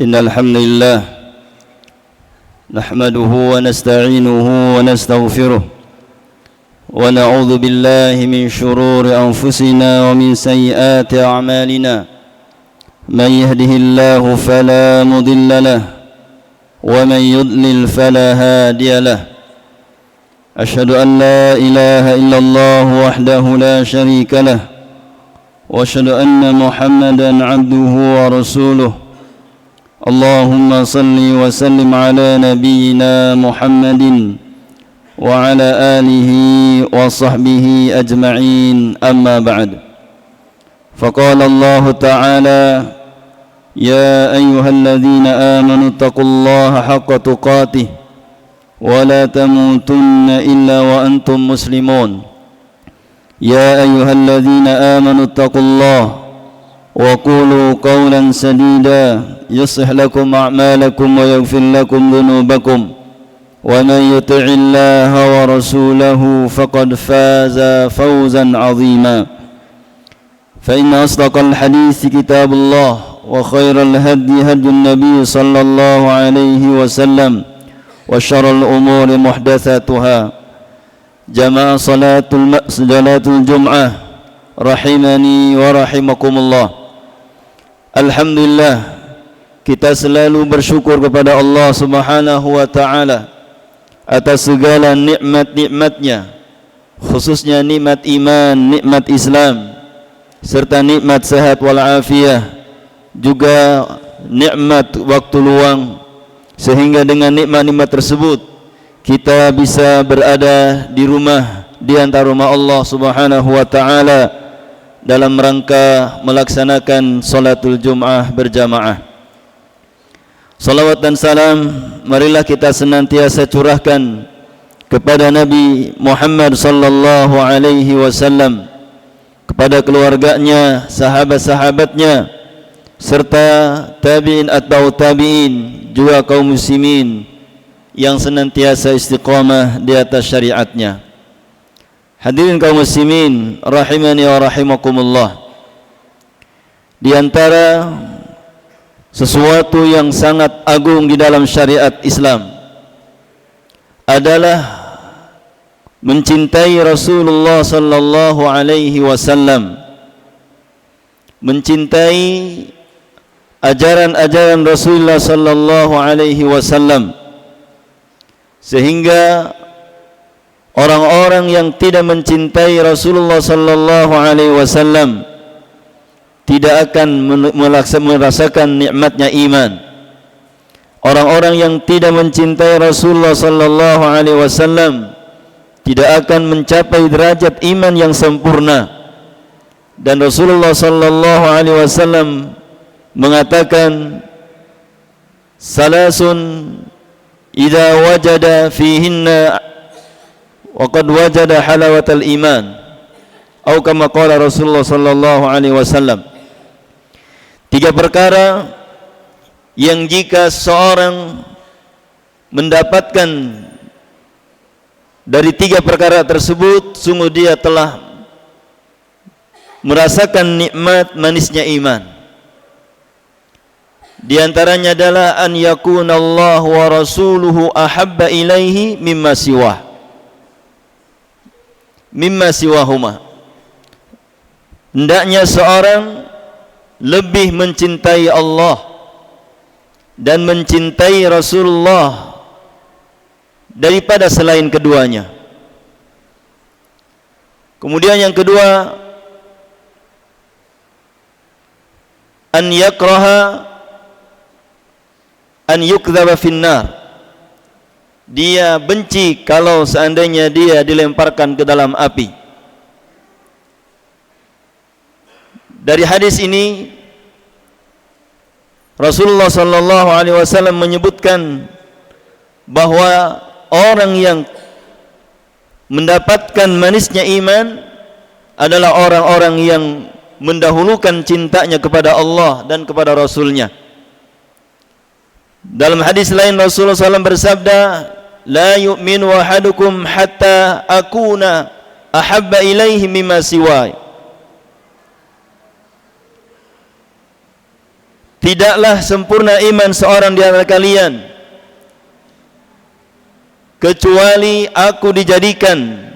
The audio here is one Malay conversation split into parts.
إن الحمد لله نحمده ونستعينه ونستغفره ونعوذ بالله من شرور أنفسنا ومن سيئات أعمالنا من يهده الله فلا مضل له ومن يضلل فلا هادي له أشهد أن لا إله إلا الله وحده لا شريك له وأشهد أن محمدا عبده ورسوله اللهم صل وسلم على نبينا محمد وعلى آله وصحبه أجمعين أما بعد فقال الله تعالى يا أيها الذين آمنوا اتقوا الله حق تقاته ولا تموتن إلا وأنتم مسلمون يا أيها الذين آمنوا اتقوا الله وقولوا قولا سديدا يصلح لكم أعمالكم ويغفر لكم ذنوبكم ومن يطع الله ورسوله فقد فاز فوزا عظيما فإن أصدق الحديث كتاب الله وخير الهدي هدي النبي صلى الله عليه وسلم وشر الأمور محدثاتها جماعة صلاة الجمعة rahimani wa rahimakumullah. Alhamdulillah, kita selalu bersyukur kepada Allah Subhanahu wa taala atas segala nikmat-nikmatnya, khususnya nikmat iman, nikmat Islam, serta nikmat sehat wal afiyah, juga nikmat waktu luang, sehingga dengan nikmat-nikmat tersebut kita bisa berada di rumah, di antara rumah Allah Subhanahu wa taala dalam rangka melaksanakan salatul Jum'ah berjamaah. Salawat dan salam marilah kita senantiasa curahkan kepada Nabi Muhammad sallallahu alaihi wasallam, kepada keluarganya, sahabat-sahabatnya, serta tabi'in atba'u tabi'in, juga kaum muslimin yang senantiasa istiqamah di atas syariatnya. Hadirin kaum muslimin rahimani wa rahimakumullah, di antara sesuatu yang sangat agung di dalam syariat Islam adalah mencintai Rasulullah sallallahu alaihi wasallam, mencintai ajaran-ajaran Rasulullah sallallahu alaihi wasallam, sehingga orang-orang yang tidak mencintai Rasulullah sallallahu alaihi wasallam tidak akan merasakan nikmatnya iman. Orang-orang yang tidak mencintai Rasulullah sallallahu alaihi wasallam tidak akan mencapai derajat iman yang sempurna. Dan Rasulullah sallallahu alaihi wasallam mengatakan, salasun idza wajada fihinna waqad wajada halawatal iman, atau kama qala Rasulullah sallallahu alaihi wasallam. Tiga perkara yang jika seorang mendapatkan dari tiga perkara tersebut, sungguh dia telah merasakan nikmat manisnya iman. Di antaranya adalah an yakuna Allah wa rasuluhu ahabba ilaihi mimma siwahuma. Hendaknya seorang lebih mencintai Allah dan mencintai Rasulullah daripada selain keduanya. Kemudian yang kedua, an yakraha an yukdzaba finnar. Dia benci kalau seandainya dia dilemparkan ke dalam api. Dari hadis ini Rasulullah sallallahu alaihi wasallam menyebutkan bahwa orang yang mendapatkan manisnya iman adalah orang-orang yang mendahulukan cintanya kepada Allah dan kepada Rasulnya. Dalam hadis lain Rasulullah SAW bersabda, la yu'minu ahadukum hatta akuna ahabba ilaihi mimma siwai. tidaklah sempurna iman seorang di antara kalian kecuali aku dijadikan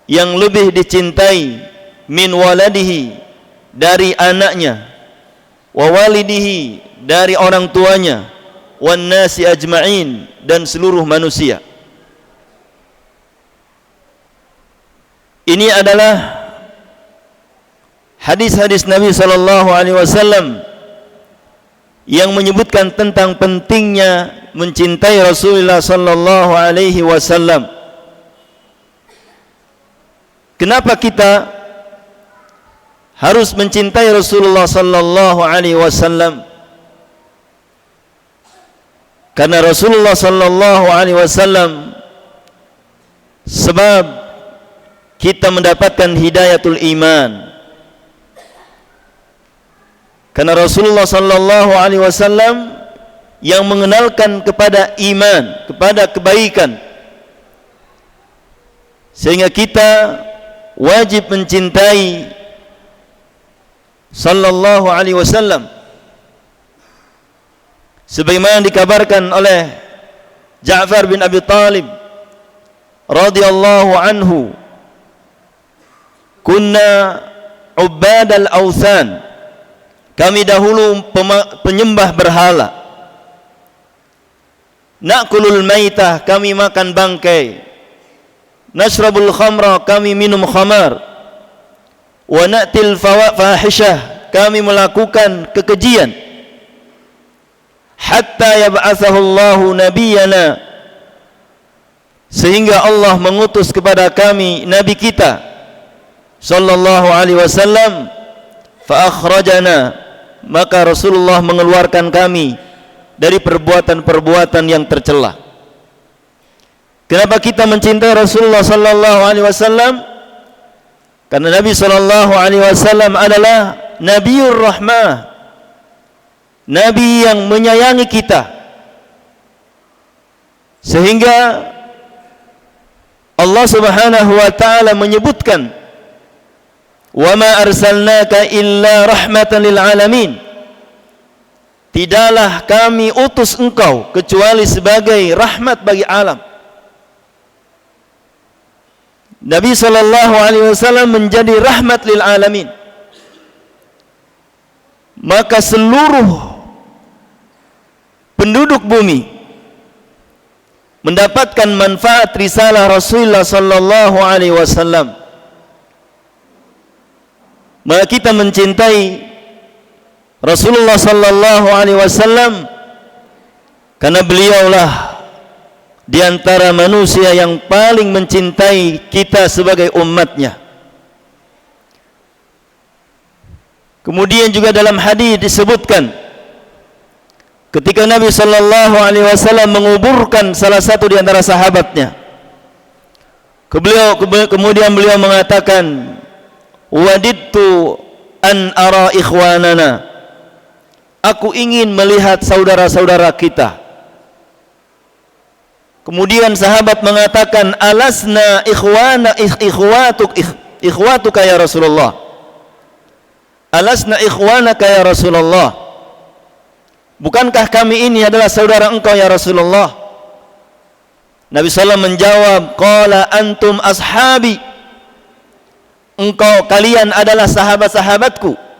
yang lebih dicintai min waladihi, dari anaknya, wa walidihi, dari orang tuanya, wan nasi ajma'in, dan seluruh manusia. Ini adalah hadis-hadis Nabi sallallahu alaihi wasallam yang menyebutkan tentang pentingnya mencintai Rasulullah sallallahu alaihi wasallam. Kenapa kita harus mencintai Rasulullah sallallahu alaihi wasallam? Karena Rasulullah sallallahu alaihi wasallam sebab kita mendapatkan hidayatul iman. Karena Rasulullah sallallahu alaihi wasallam yang mengenalkan kepada iman, kepada kebaikan, sehingga kita wajib mencintai sallallahu alaihi wasallam. Sebagaimana dikabarkan oleh Ja'far bin Abi Talib radhiyallahu anhu, kunna ubadal awthan, kami dahulu penyembah berhala. Na'kulul maitah, kami makan bangkai. Nashrabul khamra, kami minum khamar. Wa na'til fahishah, kami melakukan kekejian. Hatta yab'athahu Allahu nabiyyana, sehingga Allah mengutus kepada kami nabi kita sallallahu alaihi wasallam. Fa akhrajana, maka Rasulullah mengeluarkan kami dari perbuatan-perbuatan yang tercela. Kenapa kita mencintai Rasulullah sallallahu alaihi wasallam? Karena Nabi sallallahu alaihi wasallam adalah Nabiur Rahmah, nabi yang menyayangi kita, sehingga Allah Subhanahu wa taala menyebutkan, "Wa ma arsalnaka illa rahmatan lil alamin." Tidaklah kami utus engkau kecuali sebagai rahmat bagi alam. Nabi sallallahu alaihi wasallam menjadi rahmat lil alamin. Maka seluruh penduduk bumi mendapatkan manfaat risalah Rasulullah sallallahu alaihi wasallam. Maka kita mencintai Rasulullah sallallahu alaihi wasallam karena beliaulah di antara manusia yang paling mencintai kita sebagai umatnya. Kemudian juga dalam hadis disebutkan ketika Nabi sallallahu alaihi wasallam menguburkan salah satu di antara sahabatnya, kemudian beliau mengatakan, "Wadidtu an ara ikhwanana." Aku ingin melihat saudara-saudara kita. Kemudian sahabat mengatakan, "Alasna ikhwatuka ya Rasulullah." Alasna ikhwanaka ya Rasulullah. Bukankah kami ini adalah saudara engkau ya Rasulullah? Nabi sallallahu menjawab, "Qala antum ashabi." Kalian adalah sahabat-sahabatku.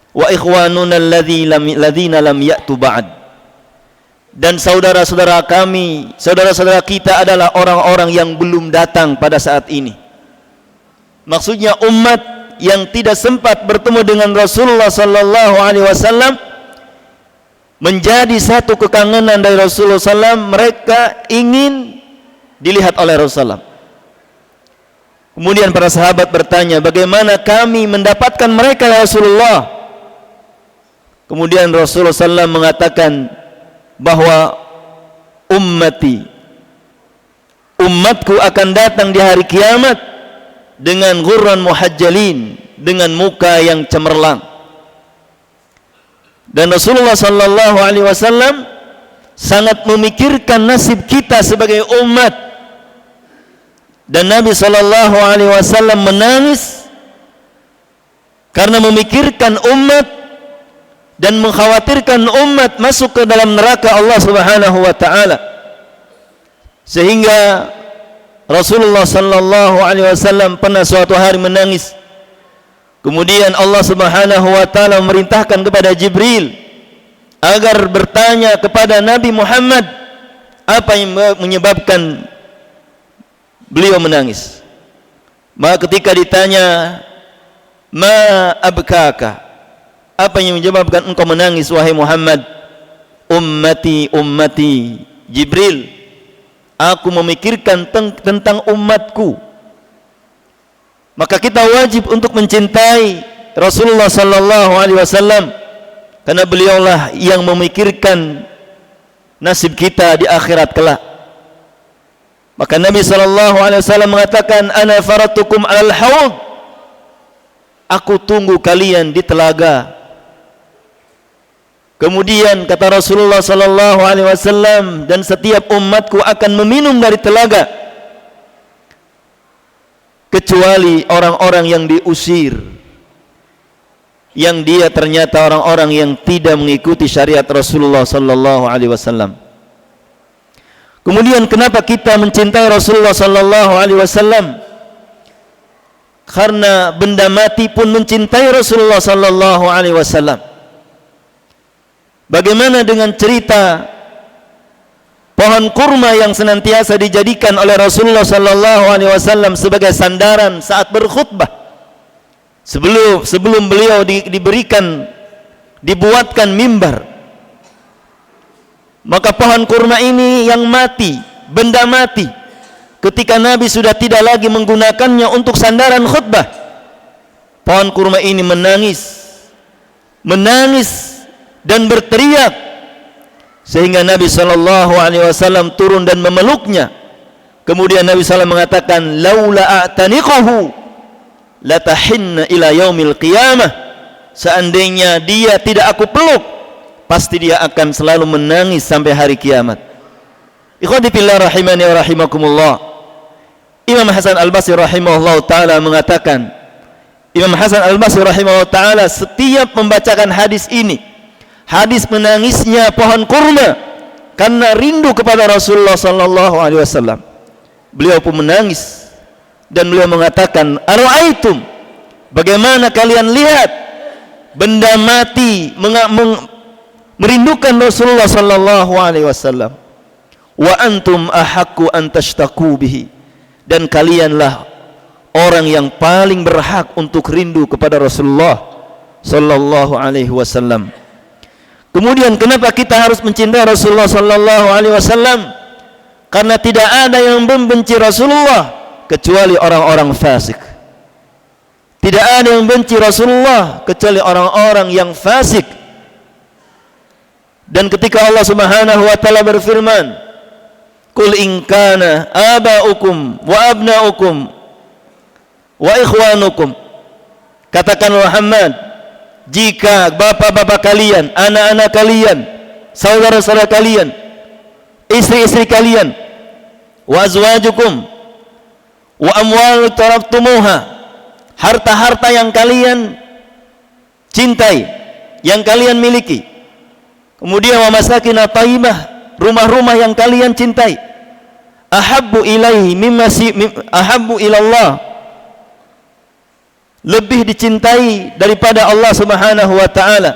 Wa ikhwanuna alladzina lam ya'tu ba'd. Dan saudara-saudara kami, saudara-saudara kita adalah orang-orang yang belum datang pada saat ini. Maksudnya umat yang tidak sempat bertemu dengan Rasulullah sallallahu alaihi wasallam menjadi satu kekangenan dari Rasulullah sallallahu, mereka ingin dilihat oleh Rasulullah. Kemudian para sahabat bertanya, bagaimana kami mendapatkan mereka ya Rasulullah? Kemudian Rasulullah sallallahu mengatakan bahwa umatku akan datang di hari kiamat dengan ghurran muhajjalin, dengan muka yang cemerlang. Dan Rasulullah sallallahu alaihi wasallam sangat memikirkan nasib kita sebagai umat. Dan Nabi sallallahu alaihi wasallam menangis karena memikirkan umat dan mengkhawatirkan umat masuk ke dalam neraka Allah Subhanahu wa taala, sehingga Rasulullah sallallahu alaihi wasallam pernah suatu hari menangis. Kemudian Allah Subhanahu wa taala memerintahkan kepada Jibril agar bertanya kepada Nabi Muhammad apa yang menyebabkan beliau menangis. Maka ketika ditanya, "Ma abkaka?" Apa yang menyebabkan engkau menangis wahai Muhammad? "Ummati, ummati." Jibril, aku memikirkan tentang umatku. Maka kita wajib untuk mencintai Rasulullah sallallahu alaihi wasallam, karena beliaulah yang memikirkan nasib kita di akhirat kelak. Maka Nabi sallallahu alaihi wasallam mengatakan, "Ana faratukum 'alal haud." Aku tunggu kalian di telaga. Kemudian kata Rasulullah sallallahu alaihi wasallam, dan setiap umatku akan meminum dari telaga kecuali orang-orang yang diusir, yang dia ternyata orang-orang yang tidak mengikuti syariat Rasulullah sallallahu alaihi wasallam. Kemudian kenapa kita mencintai Rasulullah sallallahu alaihi wasallam? Karena benda mati pun mencintai Rasulullah sallallahu alaihi wasallam. Bagaimana dengan cerita pohon kurma yang senantiasa dijadikan oleh Rasulullah sallallahu alaihi wasallam sebagai sandaran saat berkhutbah? Sebelum beliau dibuatkan mimbar, maka pohon kurma ini yang mati, benda mati, ketika Nabi sudah tidak lagi menggunakannya untuk sandaran khutbah, pohon kurma ini menangis dan berteriak, sehingga Nabi sallallahu alaihi wasallam turun dan memeluknya. Kemudian Nabi sallallahu mengatakan, "Laula a'taniquhu latahinna ila yaumil qiyamah." Seandainya dia tidak aku peluk, pasti dia akan selalu menangis sampai hari kiamat. Ikhwati fillah rahimani wa rahimakumullah. Imam Hasan Al-Basri rahimahullah ta'ala mengatakan, Imam Hasan Al-Basri rahimahullah ta'ala setiap membacakan hadis ini, hadis menangisnya pohon kurma karena rindu kepada Rasulullah sallallahu alaihi wasallam, beliau pun menangis dan beliau mengatakan, "Ara'aitum, bagaimana kalian lihat benda mati merindukan Rasulullah sallallahu alaihi wasallam, wa antum ahaqqu an tashtaqu bihi." Dan kalianlah orang yang paling berhak untuk rindu kepada Rasulullah sallallahu alaihi wasallam. Kemudian kenapa kita harus mencintai Rasulullah sallallahu alaihi wasallam? Karena tidak ada yang membenci Rasulullah kecuali orang-orang fasik. Tidak ada yang membenci Rasulullah kecuali orang-orang yang fasik. Dan ketika Allah Subhanahu wa taala berfirman, "Qul in kana aba'ukum wa abna'ukum wa ikhwanukum." Katakan Muhammad, jika bapak-bapak kalian, anak-anak kalian, saudara-saudara kalian, istri-istri kalian, wa azwajukum wa amwal taraftumuha, harta-harta yang kalian cintai, yang kalian miliki, kemudian wa masakin thayyibah, rumah-rumah yang kalian cintai, ahabbu ilaihi ahabbu ilallah, lebih dicintai daripada Allah Subhanahu wa taala.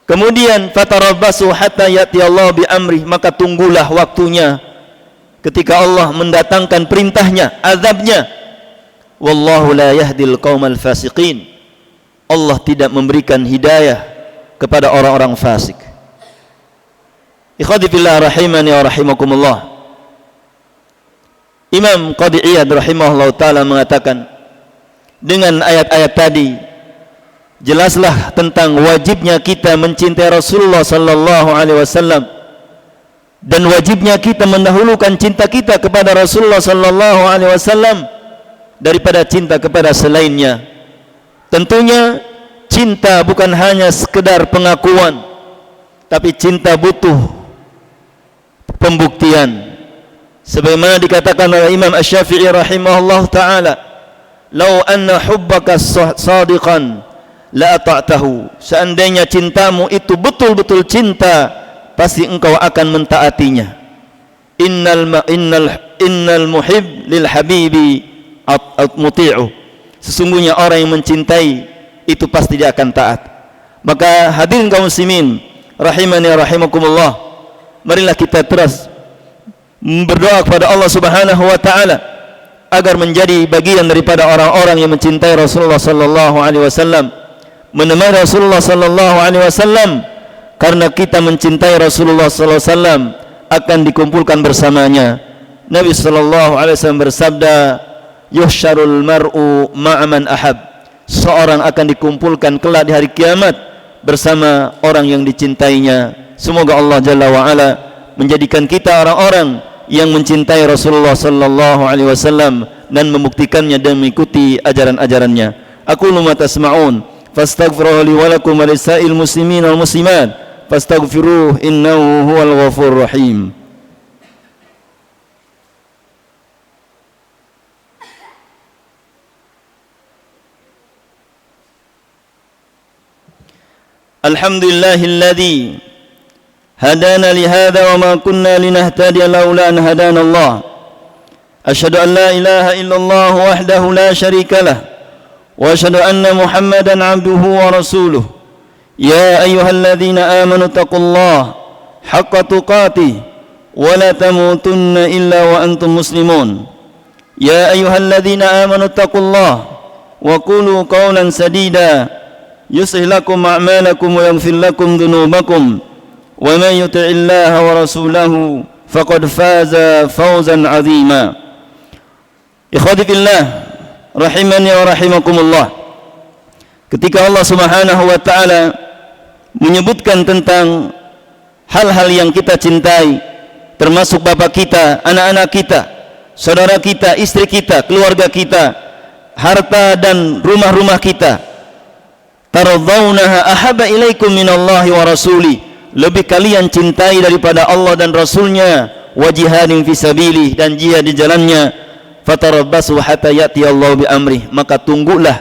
Kemudian fatarabbasu hatta yati Allah bi amri, maka tunggulah waktunya ketika Allah mendatangkan perintahnya, azabnya. Wallahu la yahdil qaumal fasiqin. Allah tidak memberikan hidayah kepada orang-orang fasik. Ikhwati fillah rahimani wa rahimakumullah. Imam Qadhi Iyad rahimahullah ta'ala mengatakan, dengan ayat-ayat tadi jelaslah tentang wajibnya kita mencintai Rasulullah sallallahu alaihi wasallam, dan wajibnya kita mendahulukan cinta kita kepada Rasulullah sallallahu alaihi wasallam daripada cinta kepada selainnya. Tentunya cinta bukan hanya sekedar pengakuan, tapi cinta butuh pembuktian. Sebagaimana dikatakan oleh Imam Asy-Syafi'i rahimahullah ta'ala, lau anna hubbaka sadiqan la ata'tahu, seandainya cintamu itu betul-betul cinta, pasti engkau akan mentaatinya. Innal muhib lil habibi muti'u, sesungguhnya orang yang mencintai itu pasti dia akan taat. Maka hadirin kaum muslimin rahimani rahimakumullah, marilah kita terus berdoa kepada Allah Subhanahu wa taala agar menjadi bagian daripada orang-orang yang mencintai Rasulullah sallallahu alaihi wasallam, menemani Rasulullah sallallahu alaihi wasallam, karena kita mencintai Rasulullah sallallahu alaihi wasallam akan dikumpulkan bersamanya. Nabi sallallahu alaihi wasallam bersabda, yuhsyarul mar'u ma'aman ahab, seorang akan dikumpulkan kelak di hari kiamat bersama orang yang dicintainya. Semoga Allah Jalla wa Ala menjadikan kita orang-orang yang mencintai Rasulullah sallallahu alaihi wasallam dan membuktikannya dan mengikuti ajaran-ajarannya. Aqulu ma tasma'un fastaghfiruhu li wa lakum wa lisa'il muslimin wal muslimat fastaghfiruhu innahu huwal ghafurur rahim. Alhamdulillahilladzi hadana lihada wa ma kunna linahtadiya laula an hadana Allah. Asyhadu an la ilaha illallah wahdahu la syarika lah wa asyhadu anna Muhammadan abduhu wa rasuluh. Ya ayyuhalladzina amanu taqullaha haqqa tuqatih wa la tamutunna illa wa antum muslimun. Ya ayyuhalladzina amanu taqullaha wa qulu qawlan sadida yuslih lakum a'malakum wa yaghfir lakum dhunubakum wa man yuti'illaha wa rasulahu faqad faza fawzan 'azima. Ikhwati fillah rahimani wa rahimakumullah, ketika Allah Subhanahu wa taala menyebutkan tentang hal-hal yang kita cintai, termasuk bapak kita, anak-anak kita, saudara kita, istri kita, keluarga kita, harta dan rumah-rumah kita, taradawnaha ahabba ilaikum minallahi wa rasuli, lebih kalian cintai daripada Allah dan Rasulnya, wa jihadin fisabilih, dan jihad di jalannya, fatarabbasu hatta ya'ti Allah bi amrih, maka tunggulah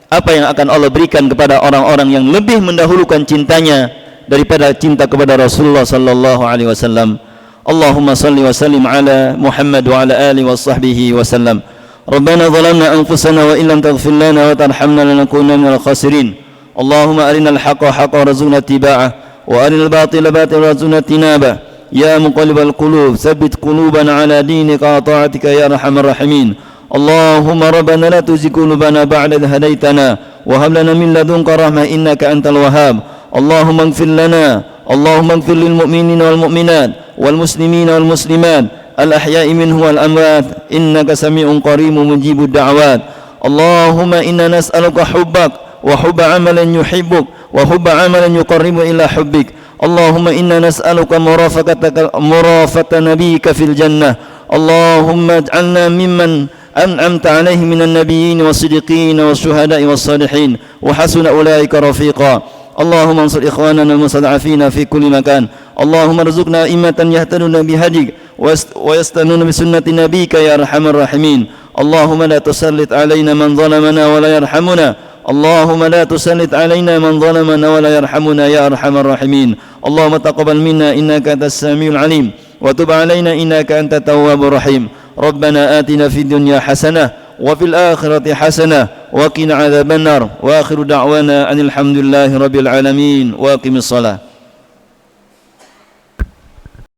apa yang akan Allah berikan kepada orang-orang yang lebih mendahulukan cintanya daripada cinta kepada Rasulullah sallallahu alaihi wasallam. Allahumma salli wa sallim ala Muhammad wa ala alihi wa sahbihi wa sallam. Rabbana zalamna anfusana wa illam taghfir lana wa tarhamna lanakunanna minal khasirin. Allahumma arinal haqqa haqqan warzuqna ittiba'ah wa arinal batila batilan warzuqna ijtinabah. Ya muqallibal qulub tsabbit qulubana ala dinika wa ta'atika ya arhamar rahimin. Allahumma rabbana la tuzigh qulubana ba'da idh hadaytana wa hab lana min ladunka rahmah innaka antal wahhab. Allahumma ighfir lana, Allahumma ighfir lil mu'minina wal mu'minat wal muslimina wal muslimat al ahya'i minhum wal amwat innaka sami'un qaribun mujibud da'awat. Allahumma inna nas'aluka hubbak wa hubba 'amalan yuhibbuk wa hubba 'amalan yuqarribu ila hubbik. Allahumma inna nas'aluka murafata nabiyyika fil jannah. Allahumma ij'alna mimman an'amta 'alaihim minan nabiyyin was-siddiqin wasyuhada'i was-salihin wa hasuna ulaika rafiqa. Allahumma ansur ikhwanana al-mustad'afina fi kulli makan. Allahumma rzuqna immatan yahtaduna bihadik wa yastanuna bi sunnati nabiyyika ya arhamar rahimin. Allahumma la tusallit 'alaina man zalamana wa la yarhamuna. Allahumma la tusallit 'alaina man zalamana wa la yarhamuna ya arhamar rahimin. Allahumma taqabbal minna innaka antas samiul 'alim wa tub 'alaina innaka antat tawwabur rahim. Rabbana atina fid dunya hasanah wa fil akhirati hasanah wa qina adzabannar wa akhiru da'wana anil hamdulillahi rabbil alamin wa aqimis shalah.